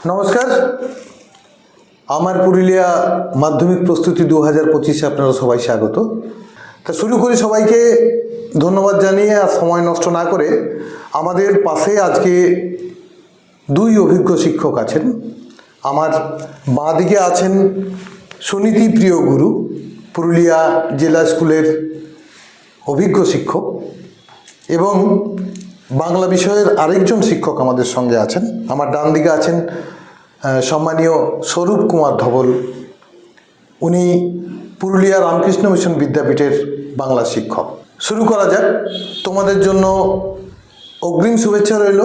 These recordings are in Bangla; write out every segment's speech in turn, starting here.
নমস্কার। আমার পুরুলিয়া মাধ্যমিক প্রস্তুতি 2025-এ আপনারা সবাই স্বাগত। তা শুরু করি, সবাইকে ধন্যবাদ জানিয়ে আর সময় নষ্ট না করে। আমাদের পাশে আজকে দুই অভিজ্ঞ শিক্ষক আছেন। আমার বাঁ দিকে আছেন সুনীতি প্রিয় গুরু, পুরুলিয়া জেলা স্কুলের অভিজ্ঞ শিক্ষক, এবং বাংলা বিষয়ের আরেকজন শিক্ষক আমাদের সঙ্গে আছেন। আমার ডান দিকে আছেন সম্মানীয় স্বরূপ কুমার ধবল। উনি পুরুলিয়া রামকৃষ্ণ মিশন বিদ্যাপীঠের বাংলা শিক্ষক। শুরু করা যাক। তোমাদের জন্য অগ্রিম শুভেচ্ছা রইল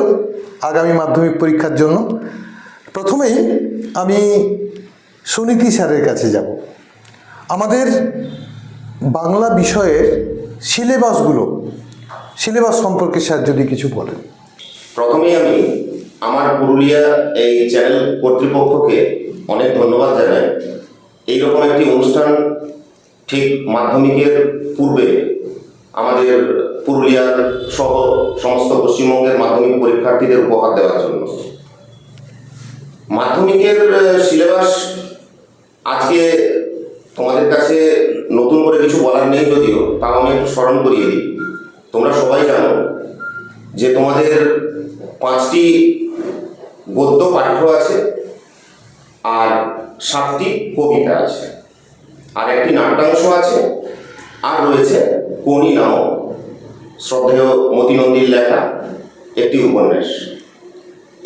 আগামী মাধ্যমিক পরীক্ষার জন্য। প্রথমেই আমি সুনীতি স্যারের কাছে যাব। আমাদের বাংলা বিষয়ের সিলেবাস সম্পর্কে স্যার যদি কিছু বলেন। প্রথমেই আমি আমার পুরুলিয়া এই চ্যানেল কর্তৃপক্ষকে অনেক ধন্যবাদ জানাই। এইরকম একটি অনুষ্ঠান ঠিক মাধ্যমিকের পূর্বে আমাদের পুরুলিয়ার সহ সমস্ত পশ্চিমবঙ্গের মাধ্যমিক পরীক্ষার্থীদের উপহার দেওয়ার জন্য। মাধ্যমিকের সিলেবাস আজকে তোমাদের কাছে নতুন করে কিছু বলার নেই, যদিও তাও আমি একটু স্মরণ করিয়ে দিই। তোমরা সবাই জানো যে তোমাদের 5টি গদ্য পাঠ্য আছে, আর 7টি কবিতা আছে, আর একটি নাট্যাংশ আছে, আর রয়েছে কোনি নামক শ্রদ্ধেয় মতি নন্দীর লেখা একটি উপন্যাস।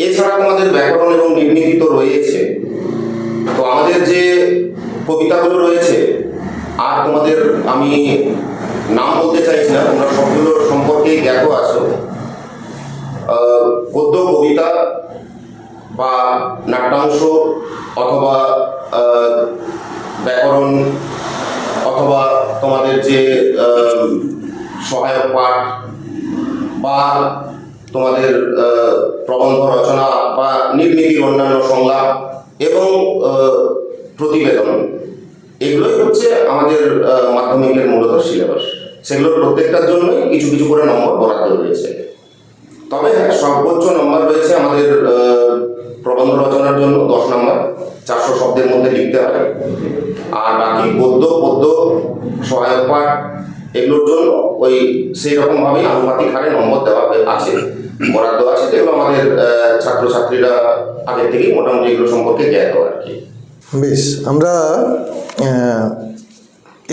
এছাড়া তোমাদের ব্যাকরণ এবং নির্মিতি তো রয়েছে। তো আমাদের যে কবিতাগুলো রয়েছে, আর তোমাদের আমি নাম বলতে চাইছি না, তোমরা সবগুলোর সম্পর্কেই জ্ঞাত আছো। গদ্য, কবিতা বা নাট্যাংশ অথবা ব্যাকরণ অথবা তোমাদের যে সহায়ক পাঠ বা তোমাদের প্রবন্ধ রচনা বা নির্মিতির অন্যান্য সংলাপ এবং প্রতিবেদন, এগুলোই হচ্ছে আমাদের মাধ্যমিকের মূলত সিলেবাস। সেগুলোর প্রত্যেকটার জন্যই কিছু কিছু করে নম্বর বরাদ্দ রয়েছে। তবে হ্যাঁ, সর্বোচ্চ নম্বর রয়েছে আমাদের প্রবন্ধ রচনার জন্য 10 নম্বর, 400 শব্দের মধ্যে লিখতে হয়। আর বাকি গদ্য, পদ্য, সহায়ক পাঠ এগুলোর জন্য ওই সেই রকমভাবেই আনুপাতিক হারে নম্বর দেওয়া আছে, বরাদ্দ আছে। যেগুলো আমাদের ছাত্রছাত্রীরা আগের থেকেই মোটামুটি এগুলো সম্পর্কে জ্ঞাত আর কি। বেশ, আমরা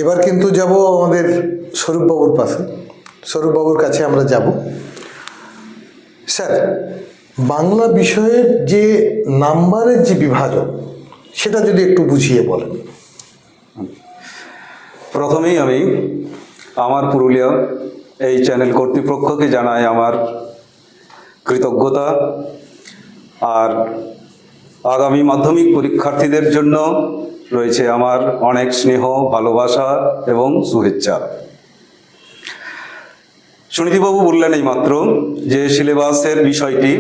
এবার কিন্তু যাব আমাদের স্বরূপবাবুর পাশে। স্বরূপবাবুর কাছে আমরা যাব। স্যার, বাংলা বিষয়ের যে নাম্বারের যে বিভাজন, সেটা যদি একটু বুঝিয়ে বলেন। প্রথমেই আমি আমার পুরুলিয়া এই চ্যানেল কর্তৃপক্ষকে জানাই আমার কৃতজ্ঞতা। আর আগামী মাধ্যমিক পরীক্ষার্থীদের জন্য রয়েছে আমার অনেক স্নেহ, ভালোবাসা এবং শুভেচ্ছা। সুনীতিবাবু বললেন এইমাত্র যে সিলেবাসের বিষয়টি,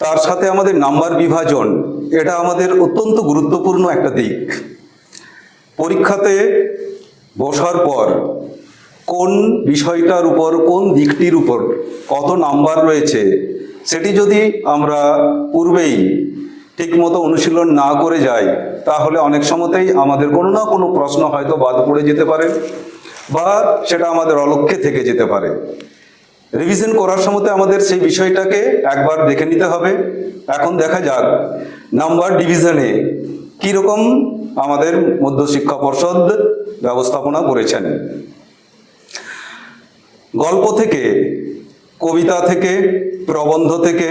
তার সাথে আমাদের নাম্বার বিভাজন, এটা আমাদের অত্যন্ত গুরুত্বপূর্ণ একটা দিক। পরীক্ষাতে বসার পর কোন বিষয়টার উপর, কোন দিকটির উপর কত নাম্বার রয়েছে, সেটি যদি আমরা পূর্বেই ঠিকমতো অনুশীলন না করে যাই, তাহলে অনেক সময়তেই আমাদের কোনো না কোনো প্রশ্ন হয়তো বাদ পড়ে যেতে পারে বা সেটা আমাদের অলক্ষ্যে থেকে যেতে পারে। রিভিশন করার সময় আমাদের সেই বিষয়টাকে একবার দেখে নিতে হবে। এখন দেখা যাক নাম্বার ডিভিশনে কীরকম আমাদের মধ্যশিক্ষা পর্ষদ ব্যবস্থাপনা করেছেন। গল্প থেকে, কবিতা থেকে, প্রবন্ধ থেকে,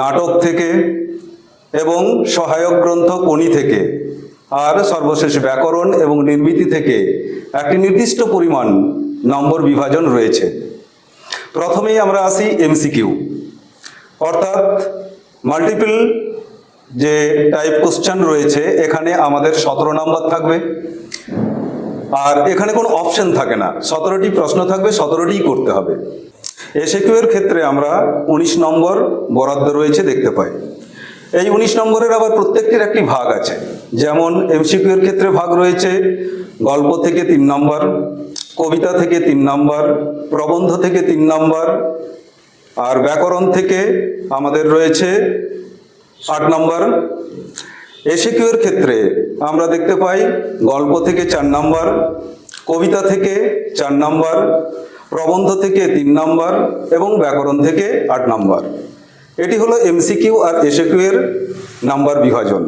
নাটক থেকে এবং সহায়ক গ্রন্থ কোনি থেকে, আর সর্বশেষ ব্যাকরণ এবং নির্মিতি থেকে একটি নির্দিষ্ট পরিমাণ নম্বর বিভাজন রয়েছে। প্রথমেই আমরা আসি এমসিকিউ, অর্থাৎ মাল্টিপল যে টাইপ কোশ্চেন রয়েছে, এখানে আমাদের 17 নম্বর থাকবে। আর এখানে কোনো অপশন থাকে না, 17টি প্রশ্ন থাকবে, 17টিই করতে হবে। এসিকিউ এর ক্ষেত্রে আমরা 19 নম্বর বরাদ্দ রয়েছে দেখতে পাই। এই 19 নম্বরের আবার প্রত্যেকটির একটি ভাগ আছে। যেমন এমসিকিউ এর ক্ষেত্রে ভাগ রয়েছে গল্প থেকে 3 নম্বর, কবিতা থেকে 3 নম্বর, প্রবন্ধ থেকে 3 নম্বর, আর ব্যাকরণ থেকে আমাদের রয়েছে 8 নম্বর। এসএকিউ এর ক্ষেত্রে আমরা দেখতে পাই গল্প থেকে 4 নম্বর, কবিতা থেকে 4 নম্বর, প্রবন্ধ থেকে 3 নম্বর এবং ব্যাকরণ থেকে 8 নম্বর। এটি হলো এমসিকিউ আর এসএকিউ এর নাম্বার বিভাজন।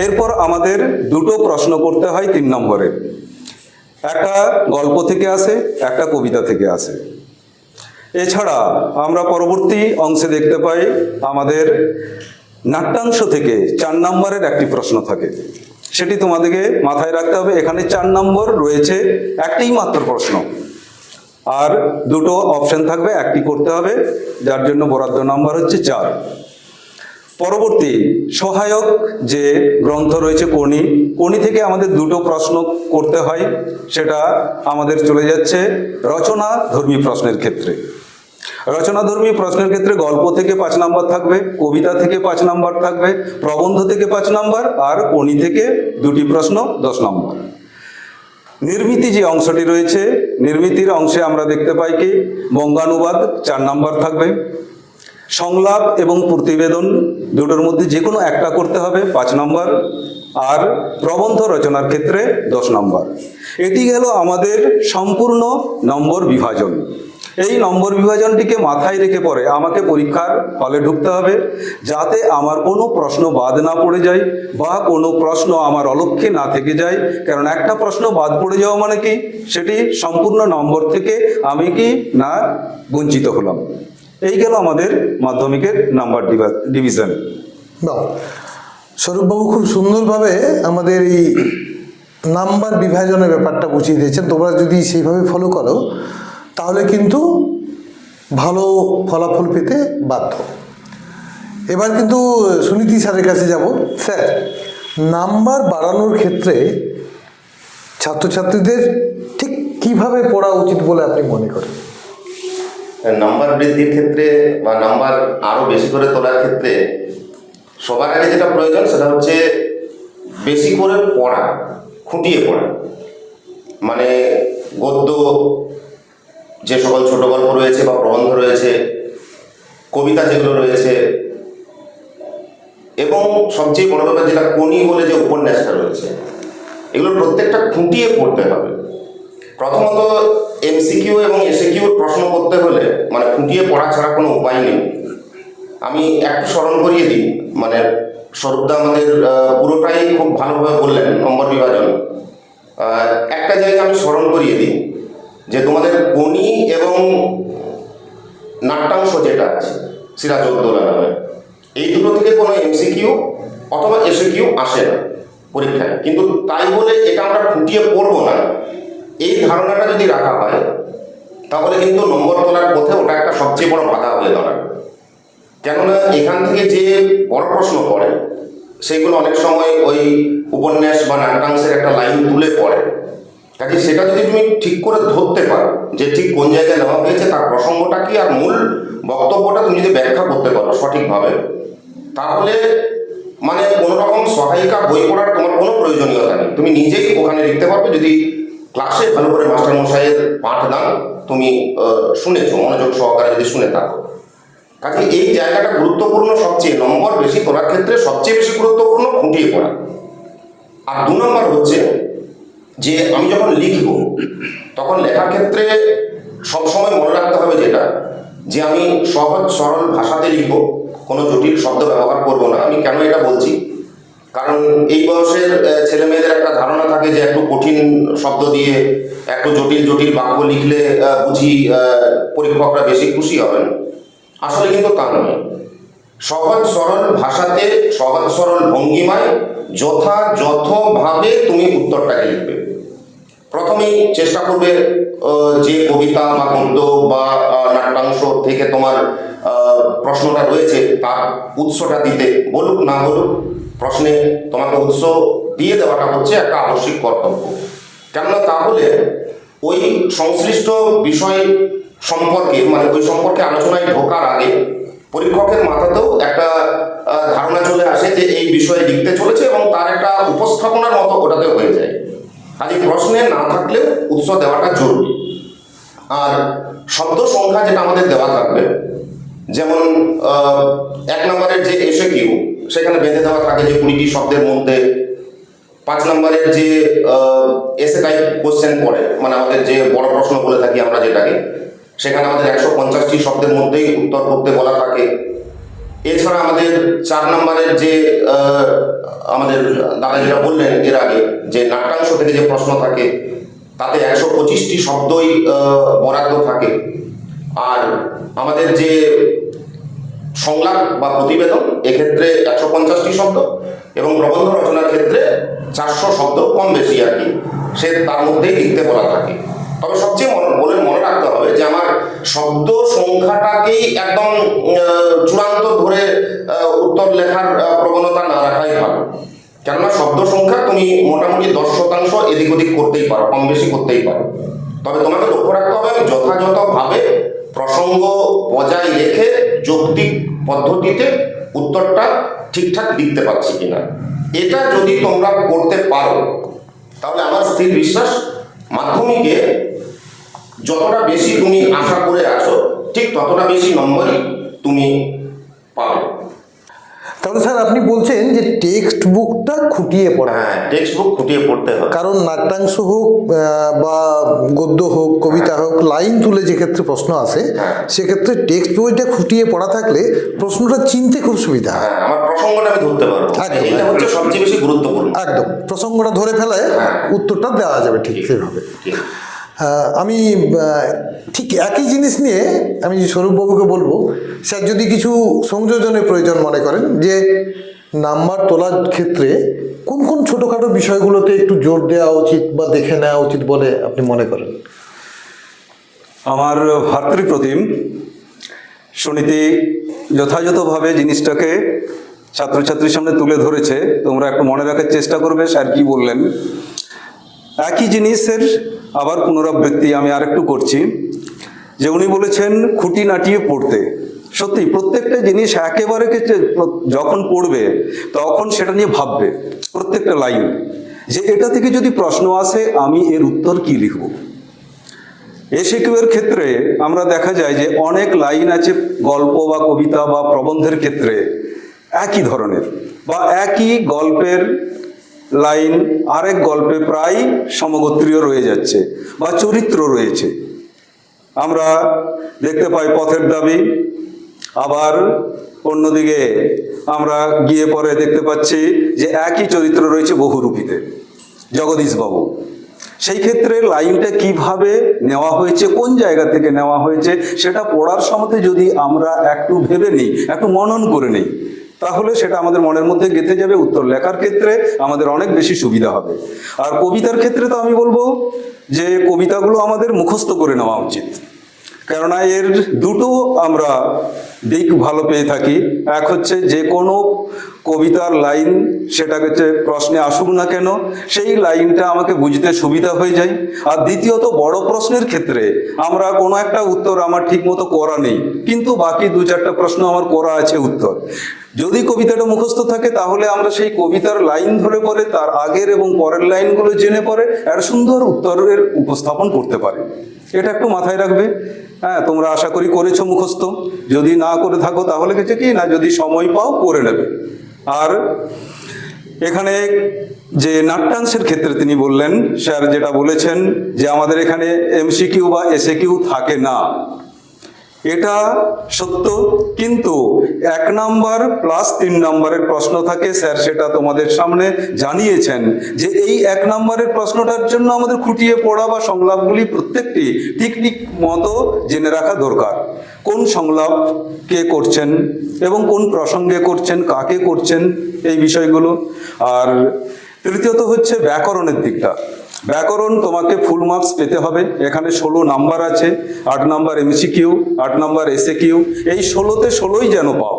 এরপর আমাদের দুটো প্রশ্ন করতে হয় 3 নম্বরের, একটা গল্প থেকে আসে, একটা কবিতা থেকে আসে। এছাড়া আমরা পরবর্তী অংশে দেখতে পাই আমাদের নাট্যাংশ থেকে 4 নম্বরের একটি প্রশ্ন থাকে, সেটি তোমাদেরকে মাথায় রাখতে হবে। এখানে 4 নম্বর রয়েছে, একটি মাত্র প্রশ্ন, আর দুটো অপশন থাকবে, একটি করতে হবে, যার জন্য বরাদ্দ নাম্বার হচ্ছে 4। পরবর্তী সহায়ক যে গ্রন্থ রয়েছে কোনি থেকে আমাদের দুটো প্রশ্ন করতে হয়, সেটা আমাদের চলে যাচ্ছে রচনাধর্মী প্রশ্নের ক্ষেত্রে। রচনাধর্মী প্রশ্নের ক্ষেত্রে গল্প থেকে 5 নম্বর থাকবে, কবিতা থেকে 5 নম্বর থাকবে, প্রবন্ধ থেকে 5 নম্বর, আর কোনি থেকে 2টি প্রশ্ন 10 নম্বর। নির্মিতি যে অংশটি রয়েছে, নির্মিতির অংশে আমরা দেখতে পাই কি বঙ্গানুবাদ 4 নম্বর থাকবে, সংলাপ এবং প্রতিবেদন দুটোর মধ্যে যে কোনো একটা করতে হবে 5 নম্বর, আর প্রবন্ধ রচনার ক্ষেত্রে 10 নম্বর। এটি গেল আমাদের সম্পূর্ণ নম্বর বিভাজন। এই নম্বর বিভাজনটিকে মাথায় রেখে পরে আমাকে পরীক্ষার হলে ঢুকতে হবে, যাতে আমার কোনো প্রশ্ন বাদ না পড়ে যায় বা কোনো প্রশ্ন আমার অলক্ষ্যে না থেকে যায়। কারণ একটা প্রশ্ন বাদ পড়ে যাওয়া মানে কি, সেটি সম্পূর্ণ নম্বর থেকে আমি কি না বঞ্চিত হলাম। এই গেল আমাদের মাধ্যমিকের নাম্বার ডিভিশন। বাহ, স্বরূপবাবু খুব সুন্দরভাবে আমাদের এই নাম্বার বিভাজনের ব্যাপারটা বুঝিয়ে দিয়েছেন। তোমরা যদি সেইভাবে ফলো করো তাহলে কিন্তু ভালো ফলাফল পেতে বাধ্য। এবার কিন্তু সুনীতি স্যারের কাছে যাব। স্যার, নাম্বার বাড়ানোর ক্ষেত্রে ছাত্রছাত্রীদের ঠিক কিভাবে পড়া উচিত বলে আপনি মনে করেন? নাম্বার বৃদ্ধির ক্ষেত্রে বা নাম্বার আরও বেশি করে তোলার ক্ষেত্রে সবার আগে যেটা প্রয়োজন সেটা হচ্ছে বেশি করে পড়া, খুঁটিয়ে পড়া। মানে গদ্য, যে সকল ছোট গল্প রয়েছে বা প্রবন্ধ রয়েছে, কবিতা যেগুলো রয়েছে, এবং সবচেয়ে বড় ব্যাপার যেটা কোনি বলে যে উপন্যাসটা রয়েছে, এগুলো প্রত্যেকটা খুঁটিয়ে পড়তে হবে। প্রথমত এমসিকিউ এবং এসএকিউ প্রশ্ন করতে হলে মানে খুঁটিয়ে পড়া ছাড়া কোনো উপায় নেই। আমি একটু স্মরণ করিয়ে দিই, মানে স্বরূপদা আমাদের পুরোটাই খুব ভালোভাবে বললেন নম্বর বিভাজন। একটা জায়গা আমি স্মরণ করিয়ে দিই যে তোমাদের কোনি এবং নাট্যাংশ যেটা আছে সিরাজউদ্দৌলা নামে, এই দুটো থেকে কোনো এমসিকিউ অথবা এসএকিউ আসে না পরীক্ষায়। কিন্তু তাই বলে এটা আমরা খুঁটিয়ে পড়বো না, এই ধারণাটা যদি রাখা হয় তাহলে কিন্তু নম্বর তোলার পথে ওটা একটা সবচেয়ে বড় বাধা হয়ে দাঁড়াবে। কেননা এখান থেকে যে বড় প্রশ্ন পড়ে সেগুলো অনেক সময় ওই উপন্যাস বা নাট্যাংশের একটা লাইন তুলে পড়ে। কাজে সেটা যদি তুমি ঠিক করে ধরতে পারো যে ঠিক কোন জায়গায় নেওয়া হয়েছে, তার প্রসঙ্গটা কি, আর মূল বক্তব্যটা তুমি যদি ব্যাখ্যা করতে পারো সঠিকভাবে, তাহলে মানে কোনো রকম সহায়িকা বই পড়ার তোমার কোনো প্রয়োজনীয়তা নেই। তুমি নিজেই ওখানে লিখতে পারবে যদি ক্লাসে ভালো করে মাস্টারমশাইয়ের পাঠদান তুমি শুনেছো, মনোযোগ সহকারে যদি শুনে থাকো। কাজে এই জায়গাটা গুরুত্বপূর্ণ, সবচেয়ে নম্বর বেশি তোলার ক্ষেত্রে সবচেয়ে বেশি গুরুত্বপূর্ণ খুঁটিয়ে পড়া। আর 2 নম্বর হচ্ছে যে আমি যখন লিখব তখন লেখার ক্ষেত্রে সবসময় মনে রাখতে হবে যেটা, যে আমি সহজ সরল ভাষাতে লিখব, কোনো জটিল শব্দ ব্যবহার করব না। আমি কেন এটা বলছি, কারণ এই বয়সের ছেলে মেয়েদের একটা ধারণা থাকে যে একটু কঠিন শব্দ দিয়ে একটু জটিল জটিল বাক্য লিখলে বুঝি পরীক্ষকরা বেশি খুশি হবেন। আসলে কিন্তু তা নয়। সহজ সরল ভাষাতে সহজ সরল ভঙ্গিমায় যথাযথভাবে তুমি উত্তরটাকে লিখবে। প্রথমেই চেষ্টা করবে যে কবিতা বা গদ্য বা নাট্যাংশ থেকে তোমার প্রশ্নটা রয়েছে তার উৎসটা দিতে, বলুক না বলুক প্রশ্নে তোমাকে উৎস দিয়ে দেওয়াটা হচ্ছে একটা আবশ্যিক কর্তব্য। কেননা তাহলে ওই সংশ্লিষ্ট বিষয় সম্পর্কে মানে ওই সম্পর্কে আলোচনায় ঢোকার আগে পরীক্ষকের মাথাতেও একটা ধারণা চলে আসে যে এই বিষয়ে লিখতে চলেছে এবং তার একটা উপস্থাপনার মতো ওটাতে হয়ে যায়। খালি প্রশ্নে না থাকলেও উৎস দেওয়াটা জরুরি। আর শব্দ সংখ্যা যেটা আমাদের দেওয়া থাকবে, যেমন 1 নম্বরের যে এসএকিউ সেখানে বেঁধে দেওয়া থাকে যে 20টি শব্দের মধ্যে 5 নম্বরের যে এসে টাইপ কোশ্চেন পড়ে, মানে আমাদের যে বড় প্রশ্ন বলে থাকি আমরা যেটাকে, সেখানে আমাদের 150টি শব্দের মধ্যেই উত্তর করতে বলা থাকে। এছাড়া আমাদের 4 নম্বরের যে আমাদের দাদা যেটা বললেন এর আগে, যে নাট্যাংশ থেকে যে প্রশ্ন থাকে তাতে 125টি শব্দই বরাদ্দ থাকে। আর আমাদের যে সংলাপ বা প্রতিবেদন এক্ষেত্রে 150টি শব্দ, এবং প্রবন্ধ রচনার ক্ষেত্রে 400 শব্দ, কম বেশি আর কি, সে তার মধ্যেই লিখতে বলা থাকে। তবে সবচেয়ে মনে রাখতে হবে যে আমার শব্দ সংখ্যাটাকেই একদম চূড়ান্ত ধরে উত্তর লেখার প্রবণতা না রাখাই ভালো। কেননা শব্দ সংখ্যা তুমি মোটামুটি 10% এদিক ওদিক করতেই পারো, কম বেশি করতেই পারো। তবে তোমাকে লক্ষ্য রাখতে হবে আমি যথাযথভাবে প্রসঙ্গ বজায় রেখে যৌক্তিক পদ্ধতিতে উত্তরটা ঠিকঠাক লিখতে পারছি কিনা। এটা যদি তোমরা করতে পারো তাহলে আমার স্থির বিশ্বাস মাধ্যমিকে যতটা বেশি তুমি আশা করে আছো ঠিক ততটা বেশি নম্বরই তুমি পাবে। তাহলে স্যার আপনি বলছেন যে টেক্সট বুকটা খুঁটিয়ে পড়া, হ্যাঁ, টেক্সট বুক খুঁটিয়ে পড়তে হবে। কারণ নাট্যাংশ হোক বা গদ্য হোক, কবিতা হোক, লাইন তুলে যে ক্ষেত্রে প্রশ্ন আসে সেক্ষেত্রে টেক্সট বইটা খুঁটিয়ে পড়া থাকলে প্রশ্নটা চিনতে খুব সুবিধা হয়। হ্যাঁ, আমার প্রসঙ্গটা আমি ধরতে পারবো, একদম, এটা হচ্ছে সবচেয়ে বেশি গুরুত্বপূর্ণ। একদম প্রসঙ্গটা ধরে ফেলায় উত্তরটা দেওয়া যাবে ঠিক সেভাবে। আমি ঠিক একই জিনিস নিয়ে আমি স্বরূপবাবুকে বলবো, স্যার যদি কিছু সংযোজনের প্রয়োজন মনে করেন, যে নাম্বার তোলার ক্ষেত্রে কোন কোন ছোটোখাটো বিষয়গুলোতে একটু জোর দেওয়া উচিত বা দেখে নেওয়া উচিত বলে আপনি মনে করেন? আমার ভাতৃপ্রতিম সুনীতি যথাযথভাবে জিনিসটাকে ছাত্রছাত্রীর সামনে তুলে ধরেছে। তোমরা একটু মনে রাখার চেষ্টা করবে স্যার কি বললেন। একই জিনিসের আবার পুনরাবৃত্তি আমি আরেকটু করছি, যে উনি বলেছেন খুঁটি নাটিয়ে পড়তে। সত্যি প্রত্যেকটা জিনিস একেবারে যখন পড়বে তখন সেটা নিয়ে ভাববে প্রত্যেকটা লাইন, যে এটা থেকে যদি প্রশ্ন আসে আমি এর উত্তর কি লিখব। এসিকিউ এর ক্ষেত্রে আমরা দেখা যায় যে অনেক লাইন আছে গল্প বা কবিতা বা প্রবন্ধের ক্ষেত্রে একই ধরনের, বা একই গল্পের লাইন আরেক গল্পে প্রায় সমগোত্রীয় রয়ে যাচ্ছে বা চরিত্র রয়েছে। আমরা দেখতে পাই পথের দাবি, আবার অন্যদিকে আমরা গিয়ে পরে দেখতে পাচ্ছি যে একই চরিত্র রয়েছে বহুরূপীতে, জগদীশবাবু। সেই ক্ষেত্রে লাইনটা কিভাবে নেওয়া হয়েছে, কোন জায়গা থেকে নেওয়া হয়েছে, সেটা পড়ার সময় যদি আমরা একটু ভেবে নিই, একটু মনন করে নিই, তাহলে সেটা আমাদের মনের মধ্যে গেঁথে যাবে। উত্তর লেখার ক্ষেত্রে আমাদের অনেক বেশি সুবিধা হবে। আর কবিতার ক্ষেত্রে তো আমি বলবো যে কবিতাগুলো আমাদের মুখস্থ করে নেওয়া উচিত, কেননা এর দুটো আমরা দিক ভালো পেয়ে থাকি। এক হচ্ছে যে কোনো কবিতার লাইন সেটা হচ্ছে প্রশ্নে আসুক না কেন সেই লাইনটা আমাকে বুঝতে সুবিধা হয়ে যায়। আর দ্বিতীয়ত বড় প্রশ্নের ক্ষেত্রে আমরা কোনো একটা উত্তর আমার ঠিক মতো করা নেই, কিন্তু বাকি 2-4টা প্রশ্ন আমার করা আছে উত্তর। যদি কবিতাটা মুখস্থ থাকে তাহলে আমরা সেই কবিতার লাইন ধরে পরে তার আগের এবং পরের লাইনগুলো জেনে পরে একটা সুন্দর উত্তরের উপস্থাপন করতে পারি। এটা একটু মাথায় রাখবে। হ্যাঁ, তোমরা আশা করি করেছো মুখস্থ। যদি না করে থাকো তাহলে কিছু কি না, যদি সময় পাও করে নেবে। আর এখানে যে নাট্যাংশের ক্ষেত্রে তিনি বললেন, স্যার যেটা বলেছেন যে আমাদের এখানে এমসিকিউ বা এসএকিউ থাকে না, এটা সত্য, কিন্তু 1 নাম্বার প্লাস 3 নাম্বারের প্রশ্ন থাকে। স্যার সেটা তোমাদের সামনে জানিয়েছেন যে এই 1 নাম্বারের প্রশ্নটার জন্য আমাদের খুঁটিয়ে পড়া বা সংলাপগুলি প্রত্যেকটি ঠিক মতো জেনে রাখা দরকার। কোন সংলাপ কে করছেন এবং কোন প্রসঙ্গে করছেন, কাকে করছেন, এই বিষয়গুলো। আর তৃতীয়ত হচ্ছে ব্যাকরণের দিকটা। ব্যাকরণ তোমাকে ফুল মার্কস পেতে হবে। এখানে 16 নাম্বার আছে, 8 নাম্বার এমসিকিউ, 8 নাম্বার এসএকিউ। এই 16তে 16ই যেন পাও,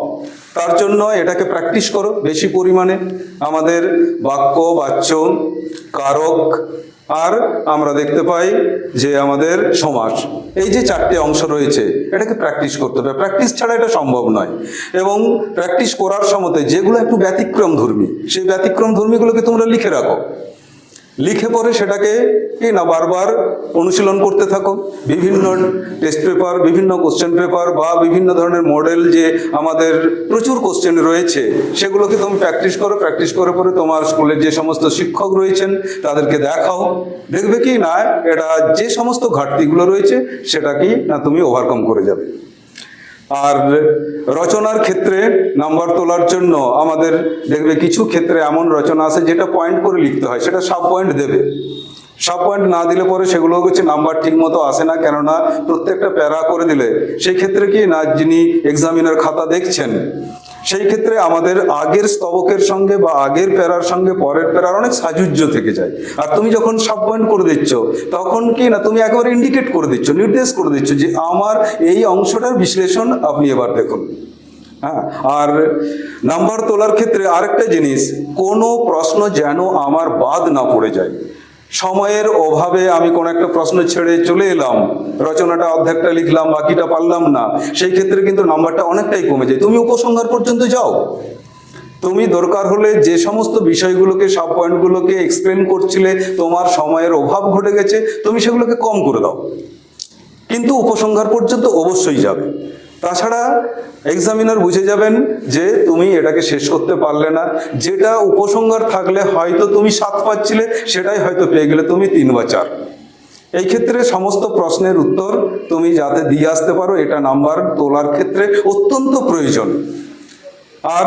তার জন্য এটাকে প্র্যাকটিস করো বেশি পরিমাণে। আমাদের বাক্য, বাচ্য, কারক, আর আমরা দেখতে পাই যে আমাদের সমাস, এই যে 4টে অংশ রয়েছে এটাকে প্র্যাকটিস করতে হবে। প্র্যাকটিস ছাড়া এটা সম্ভব নয়। এবং প্র্যাকটিস করার সময় যেগুলো একটু ব্যতিক্রম ধর্মী, সেই ব্যতিক্রম ধর্মীগুলোকে তোমরা লিখে রাখো। লিখে পরে সেটাকে কি না বারবার অনুশীলন করতে থাকো। বিভিন্ন টেস্ট পেপার, বিভিন্ন কোশ্চেন পেপার বা বিভিন্ন ধরনের মডেল যে আমাদের প্রচুর কোশ্চেন রয়েছে, সেগুলোকে তুমি প্র্যাকটিস করো। প্র্যাকটিস করে পরে তোমার স্কুলের যে সমস্ত শিক্ষক রয়েছেন তাদেরকে দেখাও। দেখবে কি না এটা যে সমস্ত ঘাটতিগুলো রয়েছে সেটা কি না তুমি ওভারকাম করে যাবে। আর রচনার ক্ষেত্রে নাম্বার তোলার জন্য আমাদের দেখবে কিছু ক্ষেত্রে এমন রচনা আছে যেটা পয়েন্ট করে লিখতে হয়, সেটা সাব পয়েন্ট দেবে। সাব পয়েন্ট না দিলে পরে সেগুলো হচ্ছে নাম্বার ঠিক মতো আসে না, কেননা প্রত্যেকটা প্যারা করে দিলে সেই ক্ষেত্রে কি না যিনি এক্সামিনার খাতা দেখছেন সেই ক্ষেত্রে আমাদের আগের স্তবকের সঙ্গে বা আগের প্যারার সঙ্গে পরের প্যারার অনেক সাজুজ্য থেকে যায়। আর তুমি যখন সাব পয়েন্ট করে দিচ্ছ তখন কি না তুমি একেবারে ইন্ডিকেট করে দিচ্ছ, নির্দেশ করে দিচ্ছ যে আমার এই অংশটার বিশ্লেষণ আপনি এবার দেখুন। হ্যাঁ, আর নাম্বার তোলার ক্ষেত্রে আরেকটা জিনিস, কোনো প্রশ্ন যেন আমার বাদ না পড়ে যায়। সময়ের অভাবে আমি কোনো একটা প্রশ্ন ছেড়ে চলে এলাম, রচনাটা অর্ধেকটা লিখলাম, বাকিটা পারলাম না, সেই ক্ষেত্রে কিন্তু নাম্বারটা অনেকটাই কমে যায়। তুমি উপসংহার পর্যন্ত যাও। তুমি দরকার হলে যে সমস্ত বিষয়গুলোকে, সাব পয়েন্টগুলোকে এক্সপ্লেন করছিলে, তোমার সময়ের অভাব ঘটে গেছে, তুমি সেগুলোকে কম করে দাও, কিন্তু উপসংহার পর্যন্ত অবশ্যই যাবে। তাছাড়া এক্সামিনার বুঝে যাবেন যে তুমি এটাকে শেষ করতে পারলে না। যেটা উপসংহার থাকলে হয়তো তুমি 7 পাচ্ছিলে, সেটাই হয়তো পেয়ে গেলে তুমি 3 বা 4। এই ক্ষেত্রে সমস্ত প্রশ্নের উত্তর তুমি যাতে দিয়ে আসতে পারো, এটা নাম্বার তোলার ক্ষেত্রে অত্যন্ত প্রয়োজন। আর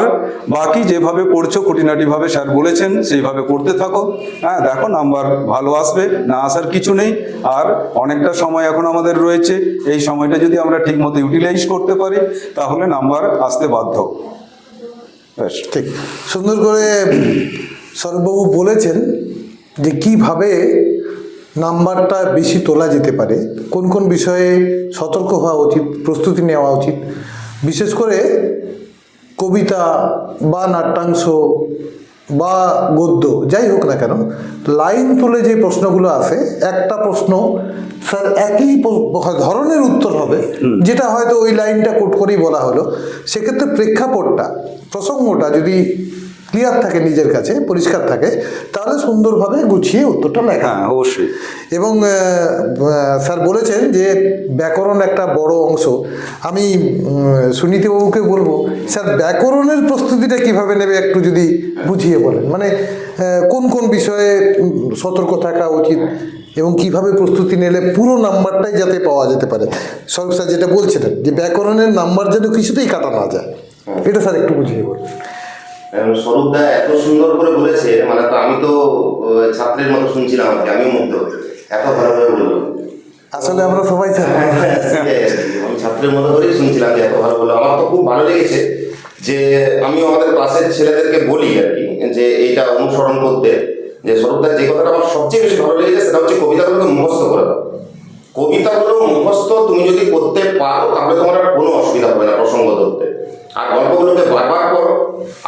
বাকি যেভাবে পড়ছো খুঁটিনাটিভাবে স্যার বলেছেন সেইভাবে পড়তে থাকো। হ্যাঁ, দেখো নাম্বার ভালো আসবে, না আসার কিছু নেই। আর অনেকটা সময় এখন আমাদের রয়েছে, এই সময়টা যদি আমরা ঠিকমতো ইউটিলাইজ করতে পারি তাহলে নাম্বার আসতে বাধ্য। ব্যাস। ঠিক সুন্দর করে সৌরভবাবু বলেছেন যে কিভাবে নাম্বারটা বেশি তোলা যেতে পারে, কোন কোন বিষয়ে সতর্ক হওয়া উচিত, প্রস্তুতি নেওয়া উচিত। বিশেষ করে কবিতা বা নাট্যাংশ বা গদ্য যাই হোক না কেন, লাইন তুলে যে প্রশ্নগুলো আসে, একটা প্রশ্ন স্যার একই ধরনের উত্তর হবে, যেটা হয়তো ওই লাইনটা কোট করেই বলা হলো। সেক্ষেত্রে প্রেক্ষাপটটা, প্রসঙ্গটা যদি ক্লিয়ার থাকে, নিজের কাছে পরিষ্কার থাকে, তাহলে সুন্দরভাবে গুছিয়ে উত্তরটা লেখা। হ্যাঁ, অবশ্যই। এবং স্যার বলেছেন যে ব্যাকরণ একটা বড় অংশ। আমি সুনীতিবাবুকে বলবো, স্যার ব্যাকরণের প্রস্তুতিটা কিভাবে নেবে একটু যদি বুঝিয়ে বলেন, মানে কোন কোন বিষয়ে সতর্ক থাকা উচিত এবং কিভাবে প্রস্তুতি নিলে পুরো নাম্বারটাই যাতে পাওয়া যেতে পারে। সব স্যার যেটা বলছিলেন যে ব্যাকরণের নাম্বার যেন কিছুতেই কাটা না যায়, এটা স্যার একটু বুঝিয়ে বলুন। স্বরূপদা এত সুন্দর করে বলেছে, মানে তো আমি তো ছাত্রের মতো শুনছিলাম, আমিও মুগ্ধ, এত ভালোভাবে বললো। আসলে আমরা সবাই আমি ছাত্রের মতো করেই শুনছিলাম যে এত ভালো বললো। আমার তো খুব ভালো লেগেছে যে আমিও আমাদের ক্লাসের ছেলেদেরকে বলি আর কি, যে এইটা অনুসরণ করতে, যে স্বরূপদার যে কথাটা আমার সবচেয়ে বেশি ভালো লেগেছে সেটা হচ্ছে কবিতাগুলোকে মুখস্থ করে দাও। কবিতাগুলো মুখস্থ তুমি যদি করতে পারো তাহলে তোমার আর কোনো অসুবিধা হবে না প্রসঙ্গ ধরতে। আর গল্পগুলোকে বারবার করো,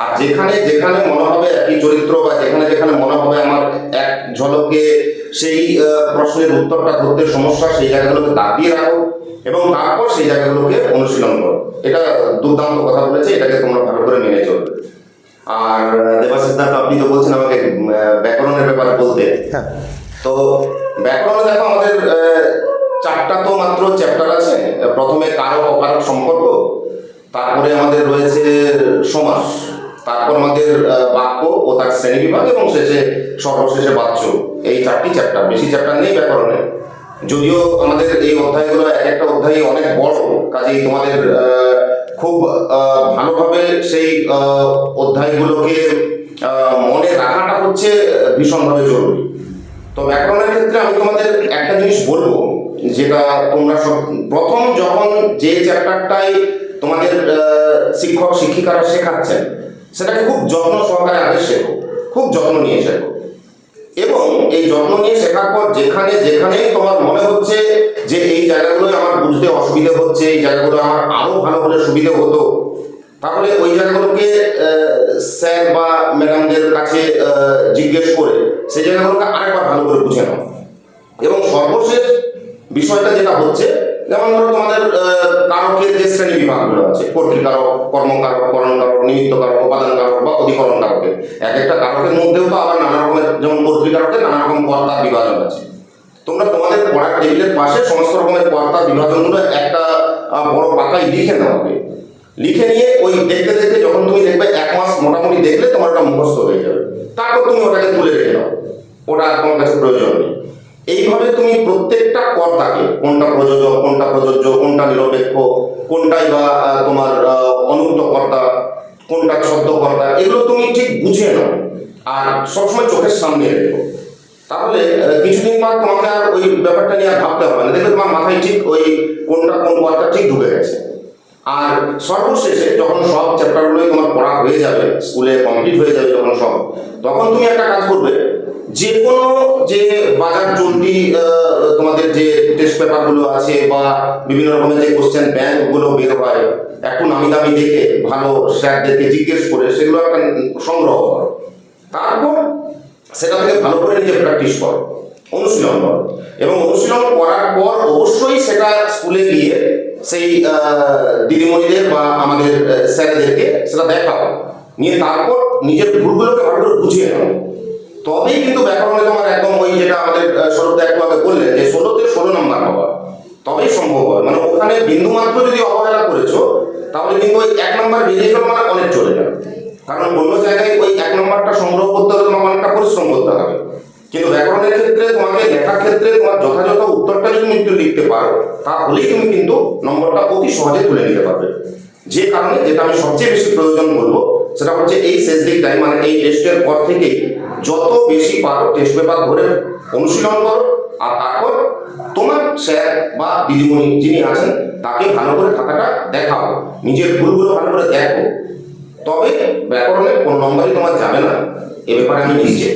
আর যেখানে যেখানে মনে হবে একই চরিত্র বা যেখানে যেখানে মনে হবে আমার এক ঝলকে সেই প্রশ্নের উত্তরটা ধরতে সমস্যা, সেই জায়গাগুলোকে দাগ দিয়ে রাখো এবং তারপর সেই জায়গাগুলোকে অনুশীলন করো। এটা দুর্দান্ত কথা বলেছে, এটাকে তোমরা ভালো করে মেনে চলবে। আর দেবাশিস দা, আপনি তো বলছেন আমাকে ব্যাকরণের ব্যাপারে বলতে। হ্যাঁ, তো ব্যাকরণে দেখো আমাদের 4টা তো মাত্র চ্যাপ্টার আছে। প্রথমে কারক অকারক সম্পর্ক, তারপরে আমাদের রয়েছে সমাস, তারপর আমাদের বাক্য ও তার শ্রেণীবিভাগ এবং সর্বশেষে বাচ্য। এই 4টি চ্যাপ্টার, বেশি চ্যাপ্টার নেই ব্যাকরণে। যদিও আমাদের এই অধ্যায়গুলো এক একটা অধ্যায় অনেক বড়, কাজেই তোমাদের খুব ভালোভাবে সেই অধ্যায়গুলোকে মনে রাখাটা হচ্ছে ভীষণভাবে জরুরি। তো ব্যাকরণের ক্ষেত্রে আমি তোমাদের একটা জিনিস বলবো, যেটা তোমরা সব প্রথম যখন যে চ্যাপ্টারটাই তোমাদের শিক্ষক শিক্ষিকারা শেখাচ্ছেন সেটাকে খুব যত্ন সহকারে আগে শেখো, খুব যত্ন নিয়ে শেখো। এবং এই যত্ন নিয়ে শেখার পর যেখানে যেখানেই তোমার মনে হচ্ছে যে এই জায়গাগুলোই আমার বুঝতে অসুবিধা হচ্ছে, এই জায়গাগুলো আমার আরও ভালো হলে সুবিধা হতো, তাহলে ওই জায়গাগুলোকে স্যার বা ম্যাডামদের কাছে জিজ্ঞেস করে সেই জায়গাগুলোকে আরেকবার ভালো করে বুঝে নাও। এবং সর্বশেষ বিষয়টা যেটা হচ্ছে যেমন ধরো তোমাদের কারকের যে শ্রেণী বিভাগগুলো আছে, কর্তৃকারক, কর্মকারক, করণকারক, নিমিত্তকারক, উপাদানকারক বা অধিকরণ কারকের, এক একটা কারকের মধ্যেও তো আবার নানা রকমের, যেমন কর্তৃকারকের নানা রকম কর্তার বিভাজন আছে। তোমরা তোমাদের পড়ার টেবিলের পাশে সমস্ত রকমের কর্তার বিভাজনগুলো একটা বড় পাতায় লিখে নেওয়া। লিখে নিয়ে ওই দেখতে দেখতে যখন তুমি দেখবে 1 মাস মোটামুটি দেখলে তোমার ওটা মুখস্থ হয়ে যাবে, তারপর তুমি ওটাকে তুলে রেখে দাও, ওটা আর তোমার কাছে প্রয়োজন নেই। এইভাবে তুমি প্রত্যেকটা কর্তাকে, কোনটা প্রযোজক, কোনটা প্রযোজ্য, কোনটা নিরপেক্ষ, কোনটাই বা তোমার অনুক্ত কর্তা, কোনটা ছদ্মকর্তা, এগুলো তুমি ঠিক বুঝে নাও আর সবসময় চোখের সামনে রেখো। তাহলে কিছুদিন বাদ তোমাকে আর ওই ব্যাপারটা নিয়ে আর ভাবতে হবে না, দেখবে তোমার মাথায় ঠিক ওই কোনটা কোন কর্তা ঠিক ঢুকে গেছে। আর সর্বশেষে যখন সব চ্যাপ্টারগুলোই তোমার পড়া হয়ে যাবে, স্কুলে কমপ্লিট হয়ে যাবে যখন সব, তখন তুমি একটা কাজ করবে, যে কোনো যে বাজার চলতি তোমাদের যে টেস্ট পেপারগুলো আছে বা বিভিন্ন রকমের যে কোশ্চেন ব্যাংকগুলো বের হয়, একটু নামি দামি দেখে ভালো স্যারদেরকে জিজ্ঞেস করে সেগুলো একটা সংগ্রহ করো। তারপর সেটা থেকে ভালো করে নিজে প্র্যাকটিস করো, অনুশীলন করো, এবং অনুশীলন করার পর অবশ্যই সেটা স্কুলে গিয়ে সেই দিদিমণিদের বা আমাদের স্যারেদেরকে সেটা দেখাও, নিয়ে তারপর নিজের ভুলগুলোকে ভালো করে বুঝিয়ে নাও। তবেই কিন্তু ব্যাকরণে তোমার একদম ওই যেটা আমাদের সৌরভদা একটু আগে বললেন যে 16-তে 16 নম্বর পাওয়া, তবেই সম্ভব হয়। মানে ওখানে বিন্দু মাত্র যদি অবহেলা করেছো তাহলে কিন্তু ওই 1 নম্বর বেরিয়ে গেল, মানে অনেক চলে যাবে। কারণ অন্য জায়গায় ওই 1 নম্বরটা সংগ্রহ করতে হলে তোমাকে অনেকটা পরিশ্রম করতে হবে, কিন্তু ব্যাকরণের ক্ষেত্রে তোমাকে লেখার ক্ষেত্রে তোমার যথাযথ উত্তরটা যদি তুমি লিখতে পারো, তাহলেই তুমি কিন্তু নম্বরটা অতি সহজে তুলে নিতে পারবে। যে কারণে যেটা আমি সবচেয়ে বেশি প্রয়োজন বলবো সেটা হচ্ছে এই শেষ দিকটাই, মানে এই টেস্টের পর থেকেই যত বেশি পারো টেস্ট পেপার ধরে অনুশীলন করো, আর তারপর তোমার স্যার বা দিদিমণি যিনি আছেন তাকে ভালো করে খাতাটা দেখাও, নিজের ভুলগুলো ভালো করে দেখো, তবে ব্যাকরণের কোন নম্বরই তোমার যাবে না, এ ব্যাপারে আমি নিশ্চিত।